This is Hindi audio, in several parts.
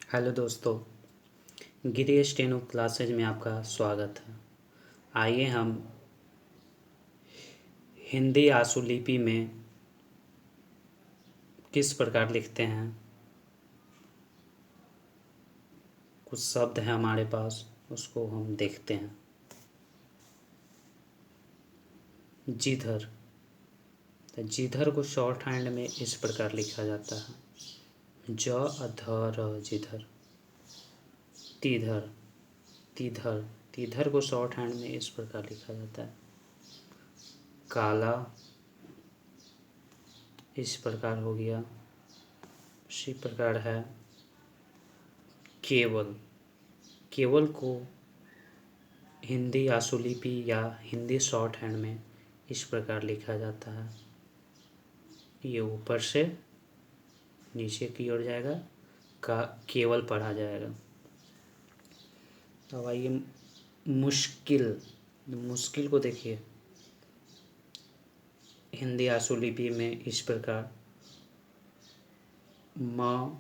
हेलो दोस्तों, गिरी स्टेनो क्लासेज में आपका स्वागत है। आइए हम हिंदी आशुलिपि में किस प्रकार लिखते हैं। कुछ शब्द हैं हमारे पास, उसको हम देखते हैं। जिधर, तो जिधर को शॉर्ट हैंड में इस प्रकार लिखा जाता है, ज अध र जिधर। तिधर, तिधर, तिधर को शॉर्ट हैंड में इस प्रकार लिखा जाता है। काला इस प्रकार हो गया। इसी प्रकार है केवल। केवल को हिंदी आशुलिपि या हिंदी शॉर्ट हैंड में इस प्रकार लिखा जाता है। ये ऊपर से नीचे की ओर जाएगा, का केवल पढ़ा जाएगा। अब आइए मुश्किल। मुश्किल को देखिए, हिंदी आशुलिपि में इस प्रकार म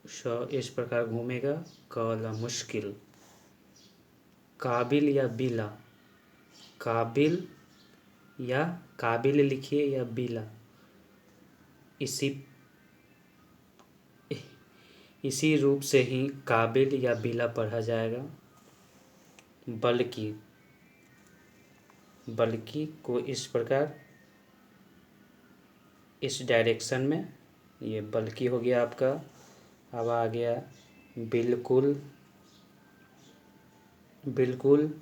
श इस प्रकार घूमेगा, कला मुश्किल। काबिल या बिला, काबिल या काबिल लिखिए या बिला, इसी रूप से ही काबिल या बिला पढ़ा जाएगा। बल्कि, बल्कि को इस प्रकार इस डायरेक्शन में, ये बल्कि हो गया आपका। अब आ गया बिल्कुल। बिल्कुल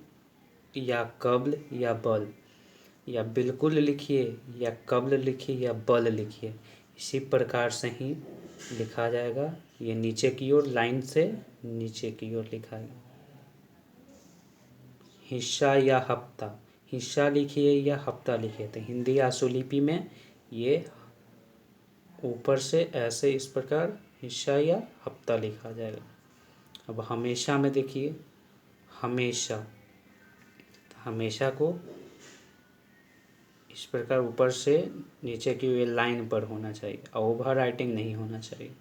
या कब्ल या बल, या बिल्कुल लिखिए या कब्ल लिखिए या बल लिखिए, इसी प्रकार से ही लिखा जाएगा। ये नीचे की ओर, लाइन से नीचे की ओर लिखा है। हिस्सा या हफ्ता, हिस्सा लिखिए या हफ्ता लिखिए, तो हिंदी आशुलिपि में ये ऊपर से ऐसे इस प्रकार हिस्सा या हफ्ता लिखा जाएगा। अब हमेशा में देखिए, हमेशा, हमेशा को इस प्रकार ऊपर से नीचे की ये लाइन पर होना चाहिए, ओवर राइटिंग नहीं होना चाहिए।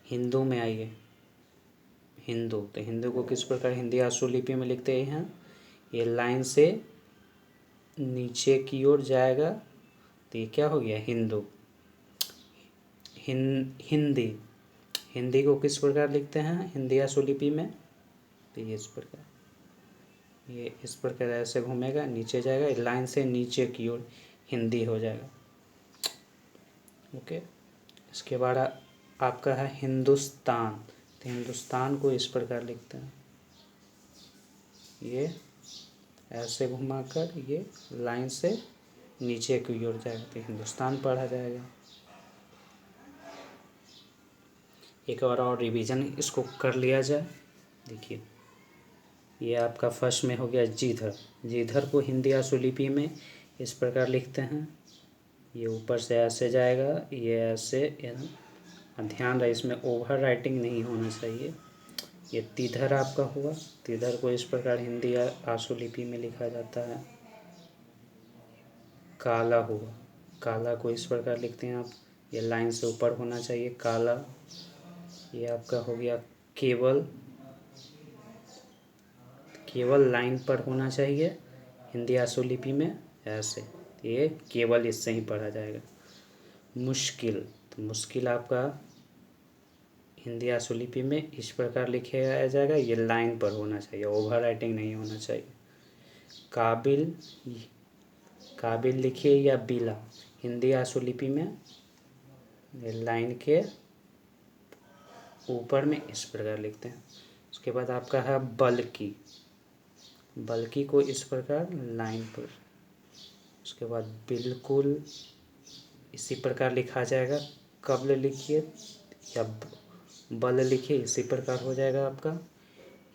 हिंदू में आइए, हिंदू, तो हिंदू को किस प्रकार हिंदी आशुलिपि में लिखते हैं। ये लाइन से नीचे की ओर जाएगा, तो ये क्या हो गया, हिंदू। हिंदी, हिंदी को किस प्रकार लिखते हैं हिंदी आशुलिपि में, तो ये इस प्रकार, ये इस प्रकार ऐसे घूमेगा, नीचे जाएगा, लाइन से नीचे की ओर हिंदी हो जाएगा। ओके। इसके बाद आपका है हिंदुस्तान, तो हिंदुस्तान को इस प्रकार लिखते हैं, ये ऐसे घुमाकर ये लाइन से नीचे की ओर जाएगा, तो हिंदुस्तान पढ़ा जाएगा। एक बार और रिवीजन इसको कर लिया जाए। देखिए, ये आपका फर्स्ट में हो गया जिधर। जिधर को हिंदी आशुलिपि में इस प्रकार लिखते हैं, ये ऊपर से ऐसे जाएगा, ये ऐसे, ध्यान रहे इसमें ओवर राइटिंग नहीं होना चाहिए। ये तिधर आपका हुआ, तिधर को इस प्रकार हिंदी आशुलिपि में लिखा जाता है। काला हुआ, काला को इस प्रकार लिखते हैं आप, ये लाइन से ऊपर होना चाहिए, काला। ये आपका हो गया केवल, केवल लाइन पर होना चाहिए हिंदी आशुलिपि में ऐसे, ये केवल इससे ही पढ़ा जाएगा। मुश्किल, तो मुश्किल आपका हिंदी आशुलिपि में इस प्रकार लिखा जाएगा, ये लाइन पर होना चाहिए, ओवर राइटिंग नहीं होना चाहिए। काबिल, काबिल लिखिए या बिला, हिंदी आशुलिपि में ये लाइन के ऊपर में इस प्रकार लिखते हैं। उसके बाद आपका है बल्कि, बल्कि को इस प्रकार लाइन पर। उसके बाद बिल्कुल इसी प्रकार लिखा जाएगा, कब्ल लिखिए या बल लिखिए, इसी प्रकार हो जाएगा आपका।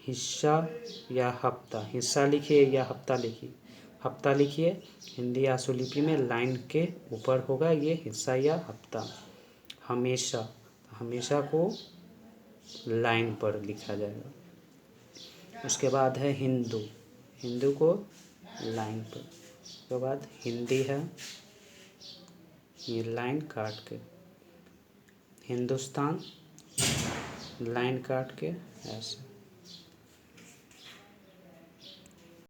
हिस्सा या हफ्ता, हिस्सा लिखिए या हफ्ता लिखिए, हफ्ता लिखिए, हिंदी आशुलिपि में लाइन के ऊपर होगा ये हिस्सा या हफ्ता। हमेशा, हमेशा को लाइन पर लिखा जाएगा। उसके बाद है हिंदू, हिंदू को लाइन पर। उसके बाद हिंदी है, ये लाइन काट के। हिंदुस्तान, लाइन काट के ऐसे।